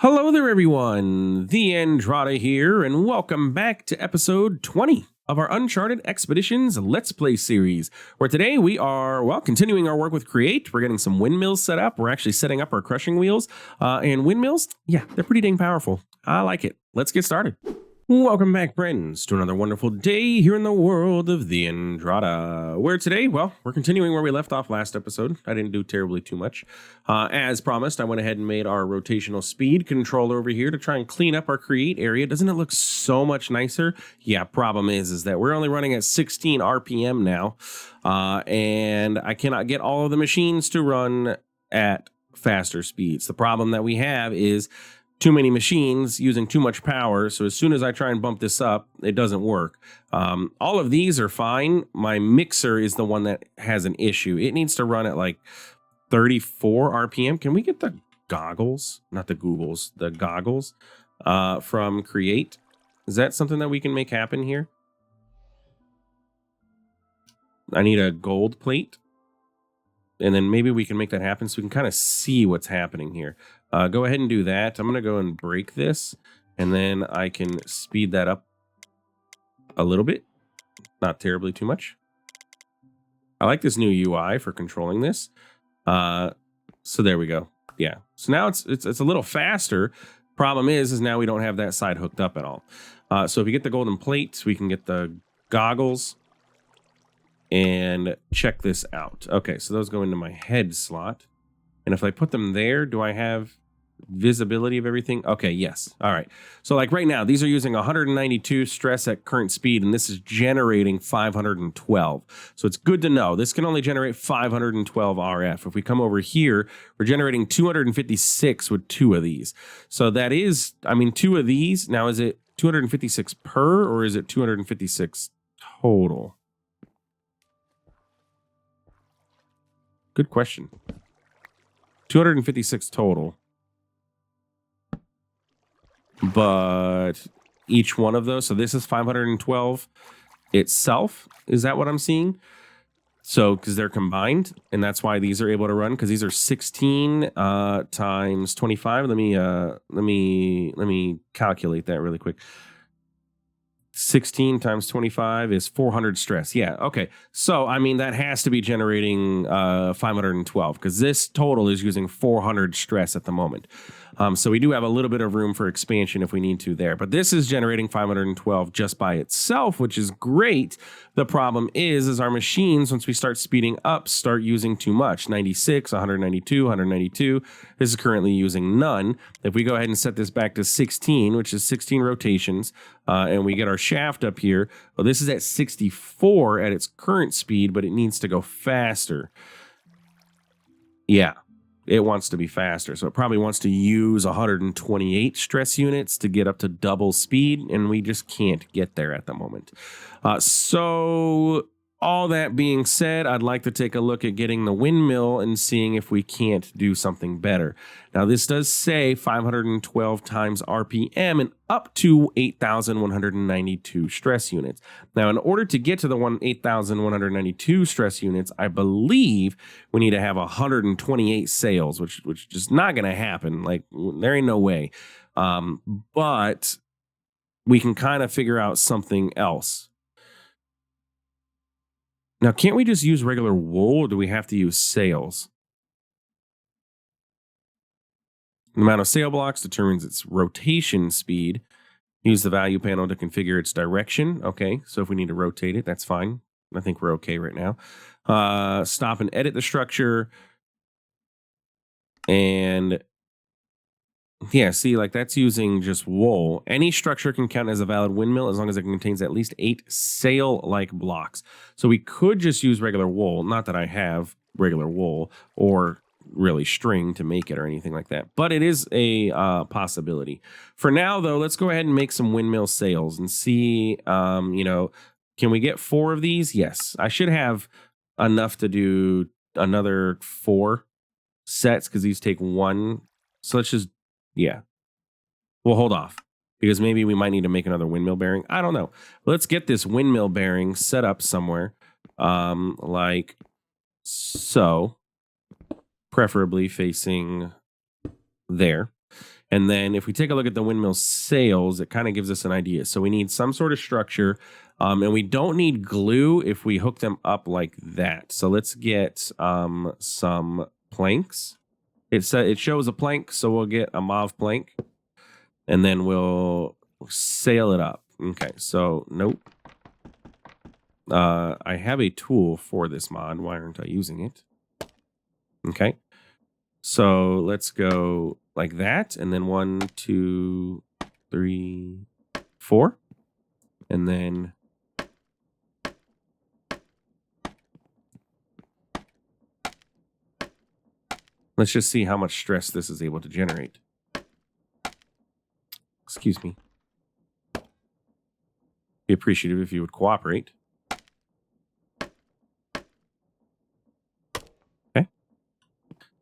Hello there, everyone. TheAndrata here, and welcome back to episode 20 of our Uncharted Expeditions Let's Play series, where today we are, continuing our work with Create. We're getting some windmills set up. We're actually setting up our crushing wheels. And windmills, yeah, they're pretty dang powerful. I like it. Let's get started. Welcome back, friends, to another wonderful day here in the world of TheAndrata. Where today, we're continuing where we left off last episode. I didn't do terribly too much. As promised, I went ahead and made our rotational speed controller over here to try and clean up our create area. Doesn't it look so much nicer? Yeah, problem is that we're only running at 16 RPM now, and I cannot get all of the machines to run at faster speeds. The problem that we have is too many machines using too much power. So as soon as I try and bump this up, it doesn't work. All of these are fine. My mixer is the one that has an issue. It needs to run at like 34 RPM. Can we get the goggles? Not the Googles, the goggles from Create. Is that something that we can make happen here? I need a gold plate. And then maybe we can make that happen so we can kind of see what's happening here. Go ahead and do that. I'm going to go and break this, and then I can speed that up a little bit. Not terribly too much. I like this new UI for controlling this. So there we go. Yeah. So now it's a little faster. Problem is now we don't have that side hooked up at all. So if you get the golden plates, we can get the goggles. And check this out. Okay, so those go into my head slot. And if I put them there, do I have visibility of everything? Okay, yes. All right. So like right now, these are using 192 stress at current speed, and this is generating 512. So it's good to know. This can only generate 512 RF. If we come over here, we're generating 256 with two of these. So that is, two of these. Now, is it 256 per, or is it 256 total? Good question. 256 total. But each one of those, so this is 512 itself. Is that what I'm seeing? So, because they're combined, and that's why these are able to run, because these are 16 times 25. Let me calculate that really quick. 16 times 25 is 400 stress. Yeah, okay. So, that has to be generating 512 because this total is using 400 stress at the moment. So we do have a little bit of room for expansion if we need to there. But this is generating 512 just by itself, which is great. The problem is our machines, once we start speeding up, start using too much. 96, 192, 192. This is currently using none. If we go ahead and set this back to 16, which is 16 rotations, and we get our shaft up here, well, this is at 64 at its current speed, but it needs to go faster. Yeah, it wants to be faster. So it probably wants to use 128 stress units to get up to double speed, and we just can't get there at the moment. So all that being said, I'd like to take a look at getting the windmill and seeing if we can't do something better. Now, this does say 512 times RPM and up to 8,192 stress units. Now, in order to get to the 8,192 stress units, I believe we need to have 128 sales, which is just not going to happen. Like, there ain't no way. But we can kind of figure out something else. Now, can't we just use regular wool, or do we have to use sails? The amount of sail blocks determines its rotation speed. Use the value panel to configure its direction. Okay, so if we need to rotate it, that's fine. I think we're okay right now. Stop and edit the structure. And yeah, see, like that's using just wool. Any structure can count as a valid windmill as long as it contains at least 8 sail-like blocks. So we could just use regular wool. Not that I have regular wool or really string to make it or anything like that, but it is a possibility. For now, though, let's go ahead and make some windmill sails and see, can we get 4 of these? Yes, I should have enough to do another 4 sets because these take 1. So let's just, yeah, we'll hold off because maybe we might need to make another windmill bearing. I don't know. Let's get this windmill bearing set up somewhere like so, preferably facing there. And then if we take a look at the windmill sails, it kind of gives us an idea. So we need some sort of structure, and we don't need glue if we hook them up like that. So let's get some planks. It shows a plank, so we'll get a mauve plank, and then we'll sail it up. Okay, so nope. I have a tool for this mod. Why aren't I using it? Okay. So let's go like that. And then 1, 2, 3, 4. And then let's just see how much stress this is able to generate. Excuse me. Be appreciative if you would cooperate.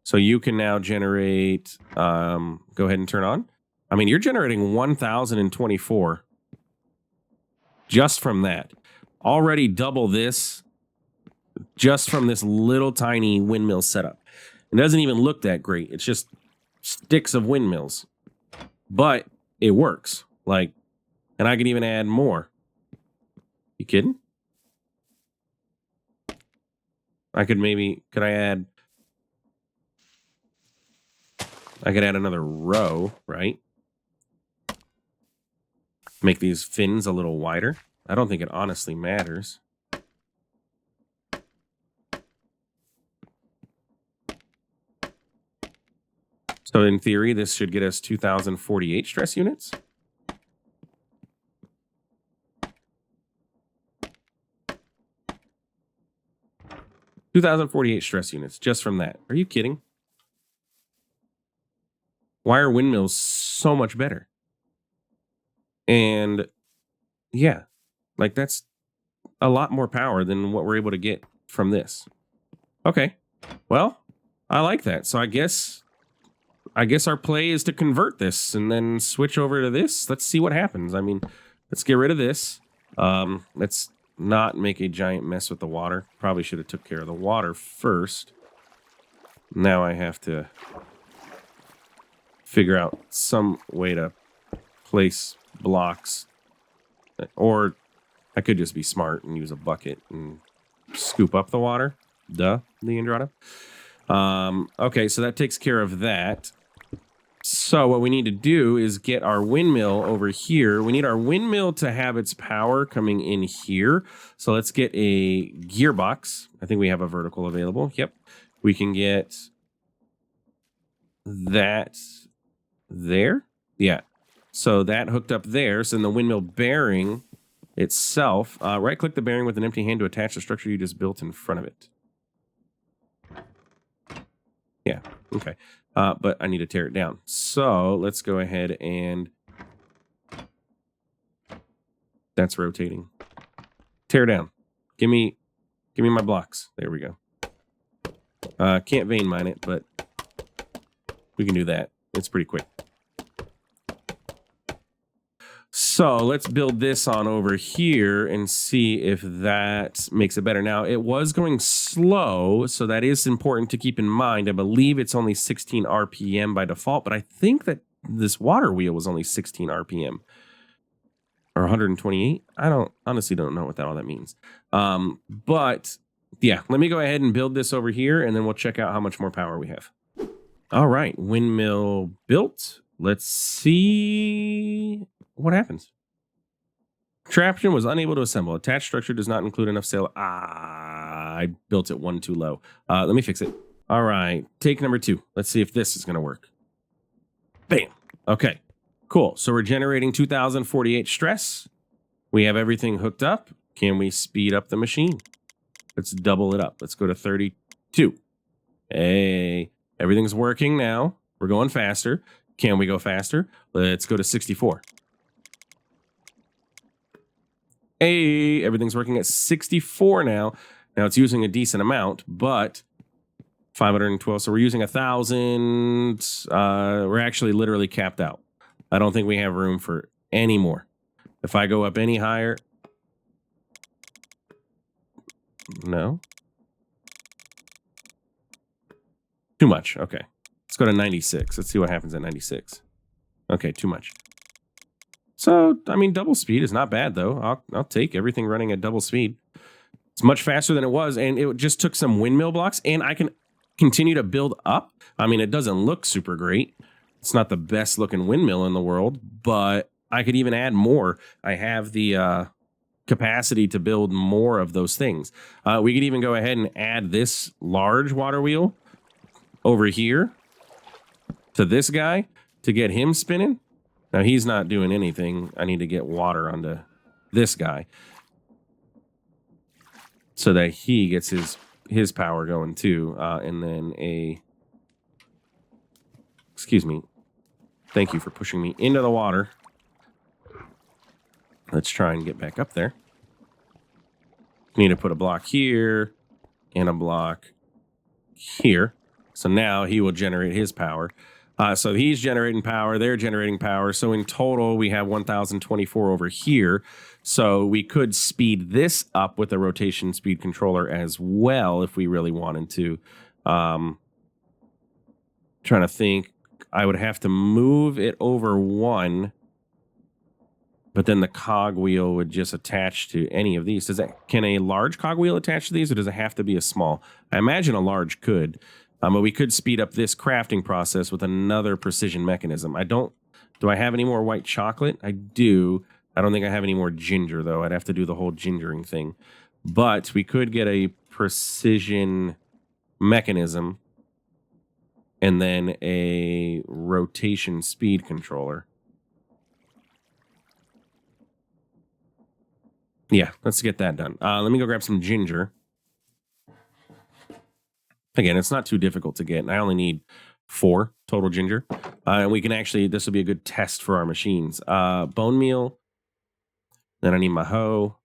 So you can now generate, go ahead and turn on. I mean, you're generating 1,024 just from that. Already double this just from this little tiny windmill setup. It doesn't even look that great. It's just sticks of windmills, but it works. Like, and I can even add more. You kidding? Could I could add another row, right? Make these fins a little wider. I don't think it honestly matters. So in theory, this should get us 2,048 stress units. $2,048 stress units just from that. Are you kidding? Why are windmills so much better? And yeah, like that's a lot more power than what we're able to get from this. Okay, well, I like that. So I guess our play is to convert this and then switch over to this. Let's see what happens. I mean, let's get rid of this. Let's not make a giant mess with the water. Probably should have took care of the water first. Now I have to figure out some way to place blocks, or I could just be smart and use a bucket and scoop up the water. Duh, TheAndrata. Okay, so that takes care of that. So what we need to do is get our windmill over here. We need our windmill to have its power coming in here. So let's get a gearbox. I think we have a vertical available. Yep. We can get that there. Yeah. So that hooked up there. So in the windmill bearing itself, right click the bearing with an empty hand to attach the structure you just built in front of it. Yeah. Okay. But I need to tear it down. So let's go ahead and that's rotating. Tear down. Give me my blocks. There we go. Can't vein mine it, but we can do that. It's pretty quick. So let's build this on over here and see if that makes it better. Now, it was going slow, so that is important to keep in mind. I believe it's only 16 RPM by default, but I think that this water wheel was only 16 RPM. Or 128? I honestly don't know what all that means. But yeah, let me go ahead and build this over here, and then we'll check out how much more power we have. All right, windmill built. Let's see what happens. Traption was unable to assemble. Attached structure does not include enough sail. I built it one too low. Let me fix it. All right, take number 2. Let's see if this is going to work. Bam. Okay, cool. So we're generating 2,048 stress. We have everything hooked up. Can we speed up the machine? Let's double it up. Let's go to 32. Hey, everything's working now. We're going faster. Can we go faster? Let's go to 64. Hey, everything's working at 64 now. Now it's using a decent amount, but 512. So we're using 1,000. We're actually literally capped out. I don't think we have room for any more. If I go up any higher, no. Too much. Okay. Let's go to 96. Let's see what happens at 96. Okay, too much. So, I mean, double speed is not bad, though. I'll take everything running at double speed. It's much faster than it was, and it just took some windmill blocks, and I can continue to build up. I mean, it doesn't look super great. It's not the best looking windmill in the world, but I could even add more. I have the capacity to build more of those things. We could even go ahead and add this large water wheel over here to this guy to get him spinning. Now, he's not doing anything. I need to get water onto this guy so that he gets his power going too. And then excuse me. Thank you for pushing me into the water. Let's try and get back up there. Need to put a block here and a block here. So now he will generate his power. So he's generating power, they're generating power. So in total, we have 1,024 over here. So we could speed this up with a rotation speed controller as well if we really wanted to. Trying to think, I would have to move it over one, but then the cogwheel would just attach to any of these. Can a large cogwheel attach to these, or does it have to be a small? I imagine a large could. But we could speed up this crafting process with another precision mechanism. Do I have any more white chocolate? I do. I don't think I have any more ginger, though. I'd have to do the whole gingering thing. But we could get a precision mechanism and then a rotation speed controller. Yeah, let's get that done. Let me go grab some ginger. Again, it's not too difficult to get. I only need 4 total ginger. And we can actually, this will be a good test for our machines. Bone meal. Then I need my hoe.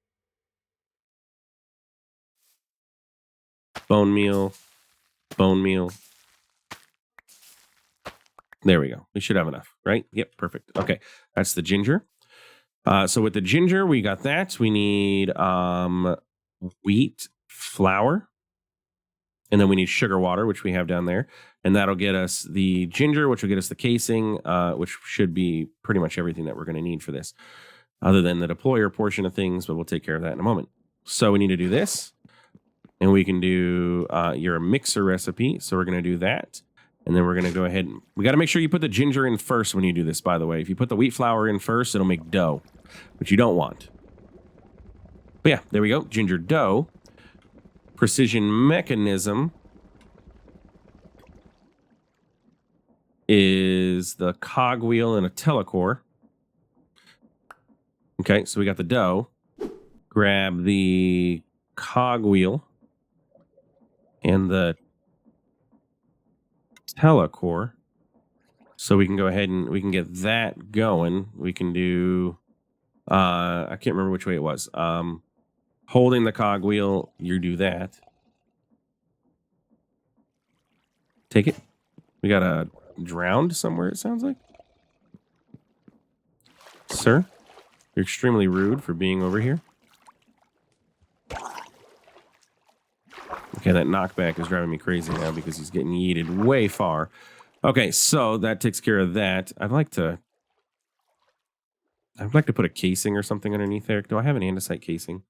Bone meal. Bone meal. There we go. We should have enough, right? Yep, perfect. Okay, that's the ginger. So with the ginger, we got that. We need wheat flour. And then we need sugar water, which we have down there. And that'll get us the ginger, which will get us the casing, which should be pretty much everything that we're going to need for this, other than the deployer portion of things, but we'll take care of that in a moment. So we need to do this. And we can do your mixer recipe. So we're going to do that. And then we're going to go ahead and... We got to make sure you put the ginger in first when you do this, by the way. If you put the wheat flour in first, it'll make dough, which you don't want. But yeah, there we go. Ginger dough. Precision mechanism is the cogwheel and a telecore. Okay, so we got the dough. Grab the cogwheel and the telecore. So we can go ahead and we can get that going. We can do, I can't remember which way it was. Holding the cogwheel, you do that. Take it. We got a drowned somewhere, it sounds like. Sir, you're extremely rude for being over here. Okay, that knockback is driving me crazy now because he's getting yeeted way far. Okay, so that takes care of that. I'd like to put a casing or something underneath there. Do I have an andesite casing?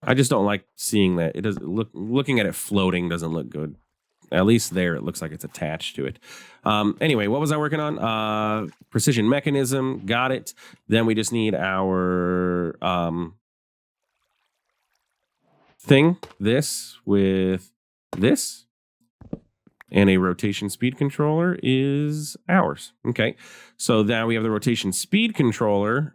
I just don't like seeing that. It doesn't looking at it floating doesn't look good. At least there, it looks like it's attached to it. Anyway, what was I working on? Precision mechanism. Got it. Then we just need our thing. This with this. And a rotation speed controller is ours. Okay. So now we have the rotation speed controller.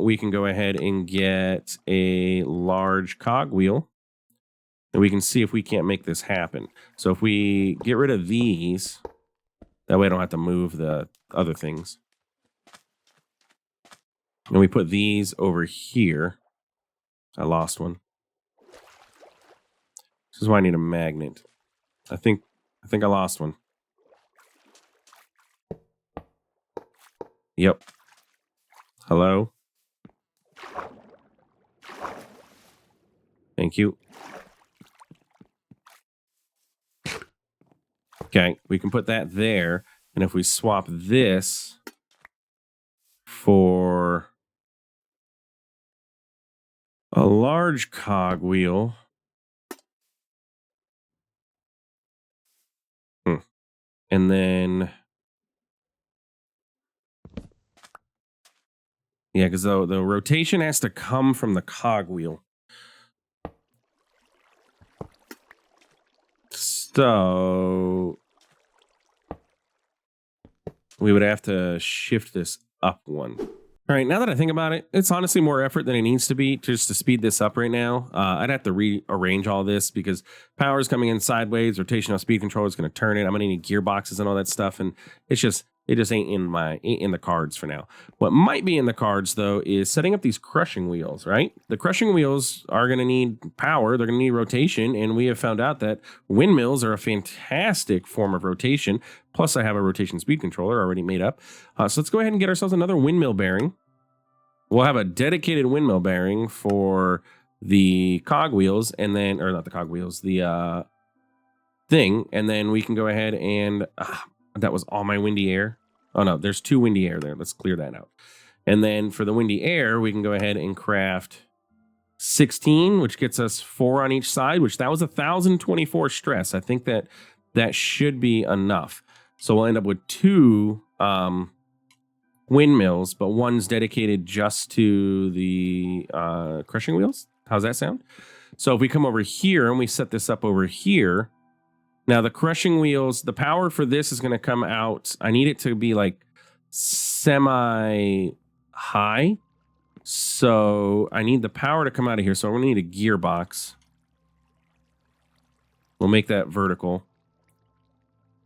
We can go ahead and get a large cogwheel. And we can see if we can't make this happen. So if we get rid of these, that way I don't have to move the other things. And we put these over here. I lost one. This is why I need a magnet. I think I lost one. Yep. Hello? Thank you. Okay, we can put that there. And if we swap this for a large cogwheel. And then, yeah, because the rotation has to come from the cogwheel. So we would have to shift this up one. All right, now that I think about it, it's honestly more effort than it needs to be just to speed this up right now. I'd have to rearrange all this because power is coming in sideways. Rotational speed controller is going to turn it. I'm going to need gearboxes and all that stuff, and it just ain't in the cards for now. What might be in the cards though is setting up these crushing wheels. Right, the crushing wheels are going to need power. They're going to need rotation, and we have found out that windmills are a fantastic form of rotation. Plus, I have a rotation speed controller already made up. So let's go ahead and get ourselves another windmill bearing. We'll have a dedicated windmill bearing for the cogwheels, and then, or not the cogwheels, the thing, and then we can go ahead and that was all my windy air. Oh no, there's 2 windy air there. Let's clear that out. And then for the windy air, we can go ahead and craft 16, which gets us 4 on each side, which that was 1,024 stress. I think that should be enough. So we'll end up with 2 windmills, but one's dedicated just to the crushing wheels. How's that sound? So if we come over here and we set this up over here, now the crushing wheels, the power for this is going to come out. I need it to be like semi high. So I need the power to come out of here. So we're going to need a gearbox. We'll make that vertical.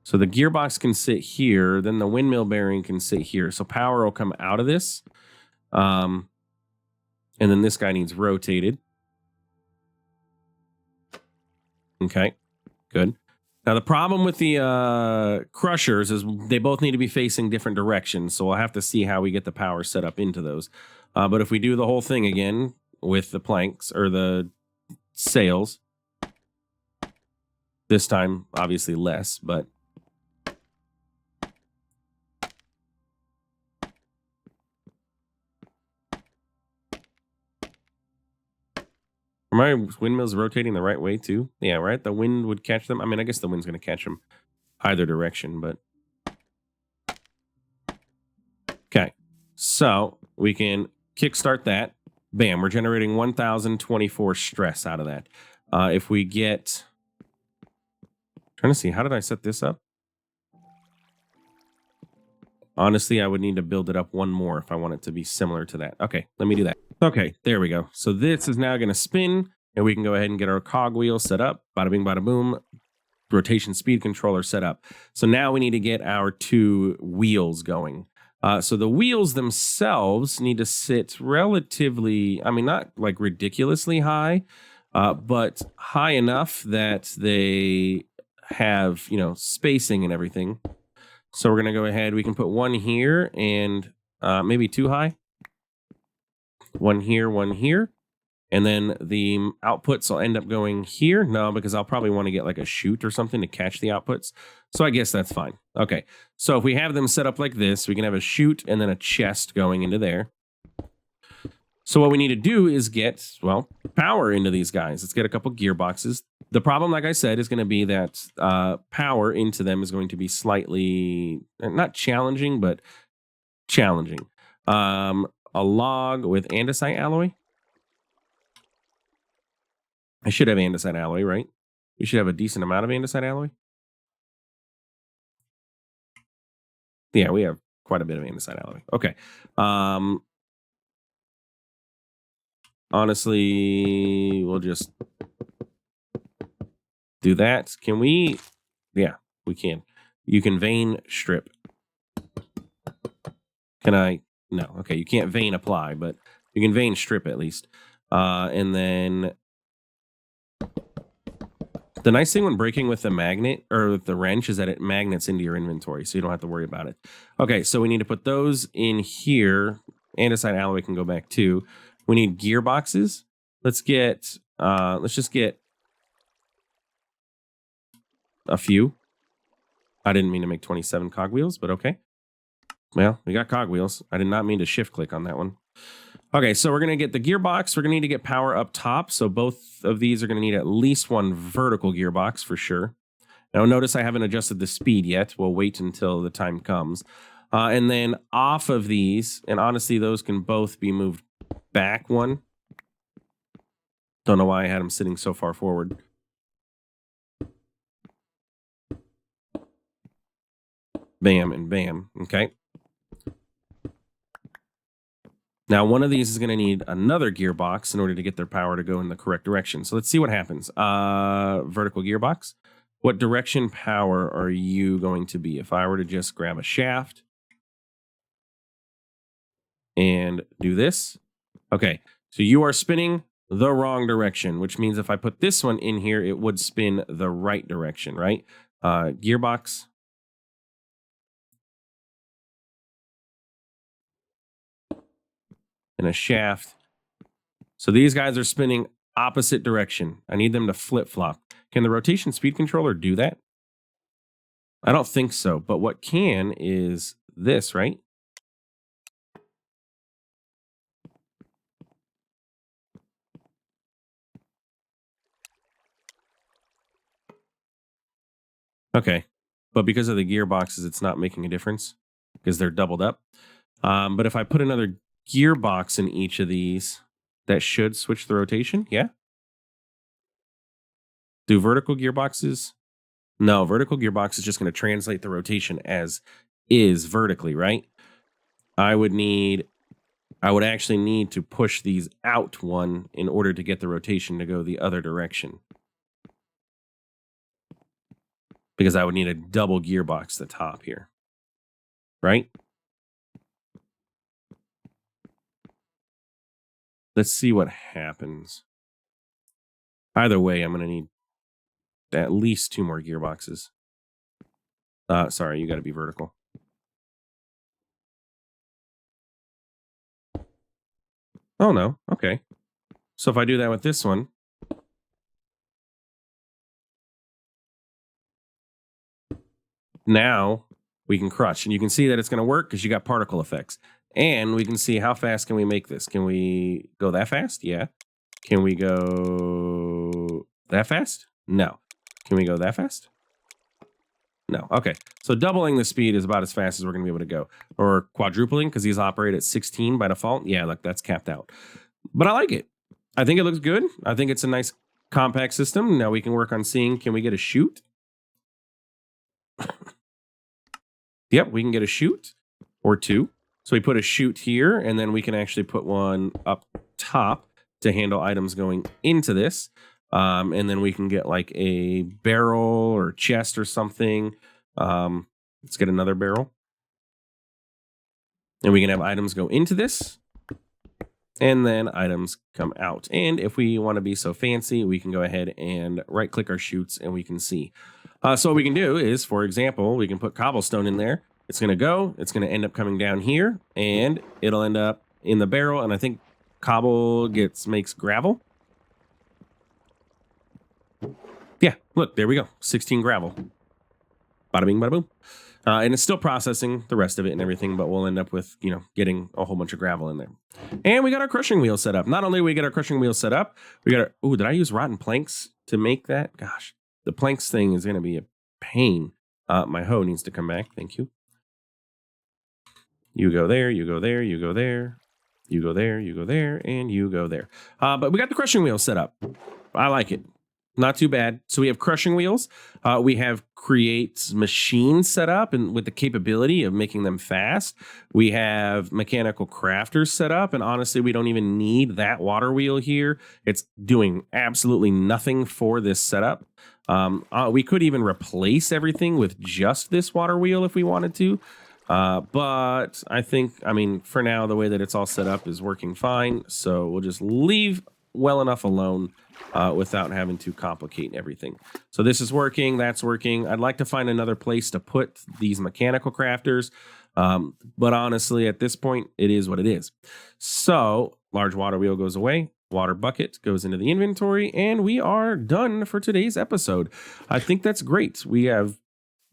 So the gearbox can sit here, then the windmill bearing can sit here. So power will come out of this. And then this guy needs rotated. Okay, good. Now the problem with the crushers is they both need to be facing different directions. So we'll have to see how we get the power set up into those. But if we do the whole thing again with the planks or the sails, this time obviously less, but are my windmills rotating the right way too? Yeah, right? The wind would catch them. I mean, I guess the wind's going to catch them either direction, but... Okay, so we can kickstart that. Bam, we're generating 1,024 stress out of that. If we get... trying to see, how did I set this up? Honestly, I would need to build it up one more if I want it to be similar to that. Okay, let me do that. Okay, there we go. So this is now going to spin, and we can go ahead and get our cogwheel set up. Bada bing, bada boom. Rotation speed controller set up. So now we need to get our 2 wheels going. So the wheels themselves need to sit relatively, I mean, not like ridiculously high, but high enough that they have, you know, spacing and everything. So we're going to go ahead. We can put 1 here and maybe 2 high. 1 here, 1 here. And then the outputs will end up going here. No, because I'll probably want to get like a chute or something to catch the outputs. So I guess that's fine. Okay. So if we have them set up like this, we can have a chute and then a chest going into there. So what we need to do is get, well, power into these guys. Let's get a couple gearboxes. The problem, like I said, is going to be that power into them is going to be slightly, not challenging, but challenging. A log with andesite alloy. I should have andesite alloy, right? We should have a decent amount of andesite alloy. Yeah, we have quite a bit of andesite alloy. Okay. Honestly, we'll just do that. Can we? Yeah, we can. You can vein strip. Can I? No. Okay, you can't vein apply, but you can vein strip at least. And then the nice thing when breaking with the magnet or with the wrench is that it magnets into your inventory, so you don't have to worry about it. Okay, so we need to put those in here. Andesite alloy can go back too. We need gearboxes. Let's get, let's just get a few. I didn't mean to make 27 cogwheels, but okay. Well, we got cogwheels. I did not mean to shift click on that one. Okay, so we're going to get the gearbox. We're going to need to get power up top. So both of these are going to need at least one vertical gearbox for sure. Now notice I haven't adjusted the speed yet. We'll wait until the time comes. And then off of these, and honestly, those can both be moved back one. Don't know why I had them sitting so far forward. Bam and bam. Okay. Now, one of these is going to need another gearbox in order to get their power to go in the correct direction. So let's see what happens. Vertical gearbox. What direction power are you going to be? If I were to just grab a shaft and do this. Okay, so you are spinning the wrong direction, which means if I put this one in here, it would spin the right direction, right? Gearbox. And a shaft. So these guys are spinning opposite direction. I need them to flip-flop. Can the rotation speed controller do that? I don't think so, but what can is this, right? Okay, but because of the gearboxes, it's not making a difference because they're doubled up. But if I put another gearbox in each of these, that should switch the rotation, yeah? Do vertical gearboxes? No, vertical gearbox is just going to translate the rotation as is vertically, right? I would actually need to push these out one in order to get the rotation to go the other direction. Because I would need a double gearbox at the top here, right? Let's see what happens. Either way, I'm going to need at least 2 more gearboxes. Sorry, you got to be vertical. Oh, no. Okay. So if I do that with this one, now we can crush. And you can see that it's going to work because you got particle effects. And we can see how fast can we make this. Can we go that fast? Yeah. Can we go that fast? No. Can we go that fast? No. Okay. So doubling the speed is about as fast as we're going to be able to go. Or quadrupling because these operate at 16 by default. Yeah, look, that's capped out. But I like it. I think it looks good. I think it's a nice compact system. Now we can work on seeing, can we get a chute? Yep, we can get a chute or 2. So we put a chute here, and then we can actually put one up top to handle items going into this. And then we can get like a barrel or chest or something. Let's get another barrel. And we can have items go into this. And then items come out. And if we want to be so fancy, we can go ahead and right click our chutes and we can see. So what we can do is, for example, we can put cobblestone in there. It's going to go. It's going to end up coming down here. And it'll end up in the barrel. And I think cobble makes gravel. Yeah, look, there we go. 16 gravel. Bada bing, bada boom. And it's still processing the rest of it and everything, but we'll end up with, getting a whole bunch of gravel in there. And we got our crushing wheel set up. Not only do we get our crushing wheel set up, we got our, did I use rotten planks to make that? Gosh, the planks thing is going to be a pain. My hoe needs to come back. Thank you. You go there, you go there, you go there, you go there, you go there, and you go there. But we got the crushing wheel set up. I like it. Not too bad. So we have crushing wheels. We have create machines set up and with the capability of making them fast. We have mechanical crafters set up. And honestly, we don't even need that water wheel here. It's doing absolutely nothing for this setup. We could even replace everything with just this water wheel if we wanted to. But I think, for now, the way that it's all set up is working fine. So we'll just leave well enough alone without having to complicate everything. So this is working. That's working. I'd like to find another place to put these mechanical crafters. But honestly, at this point, it is what it is. So large water wheel goes away. Water bucket goes into the inventory. And we are done for today's episode. I think that's great. We have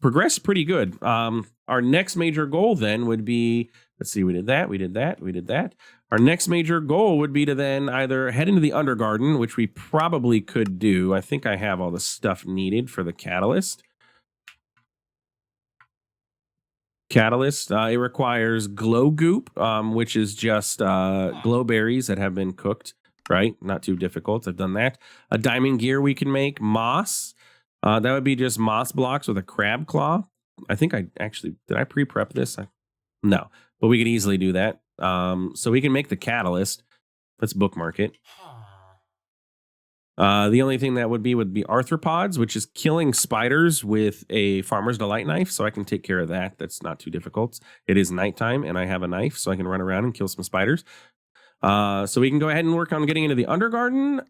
progressed pretty good. Our next major goal then would be, let's see, we did that. Our next major goal would be to then either head into the Undergarden, which we probably could do. I think I have all the stuff needed for the catalyst. It requires glow goop, which is just glow berries that have been cooked, right? Not too difficult. I've done that. A diamond gear we can make. Moss. That would be just moss blocks with a crab claw. I think did I pre-prep this? No, but we could easily do that. So we can make the catalyst. Let's bookmark it. The only thing that would be arthropods, which is killing spiders with a farmer's delight knife. So I can take care of that. That's not too difficult. It is nighttime and I have a knife, so I can run around and kill some spiders. So we can go ahead and work on getting into the Undergarden,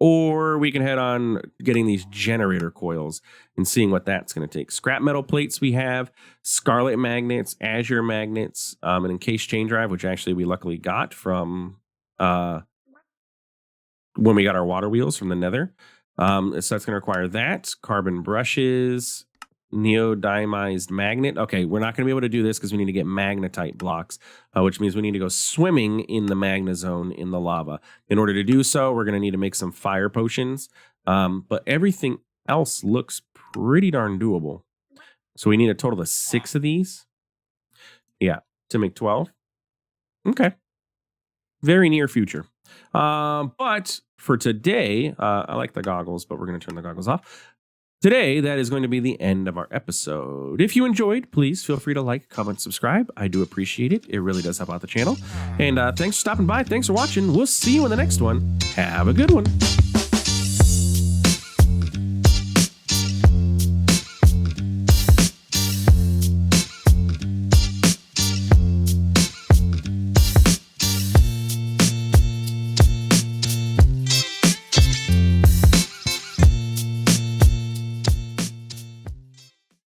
or we can head on getting these generator coils and seeing what that's going to take. Scrap metal plates we have, scarlet magnets, azure magnets, an encased chain drive, which actually we luckily got from when we got our water wheels from the nether. So that's going to require that. Carbon brushes, neodymiumized magnet. Okay, we're not going to be able to do this because we need to get magnetite blocks, which means we need to go swimming in the magna zone in the lava. In order to do so, we're going to need to make some fire potions. But everything else looks pretty darn doable. So we need a total of 6 of these. Yeah, to make 12. Okay. Very near future. But for today, I like the goggles, but we're going to turn the goggles off. Today, that is going to be the end of our episode. If you enjoyed, please feel free to like, comment, subscribe. I do appreciate it. It really does help out the channel. And thanks for stopping by. Thanks for watching. We'll see you in the next one. Have a good one.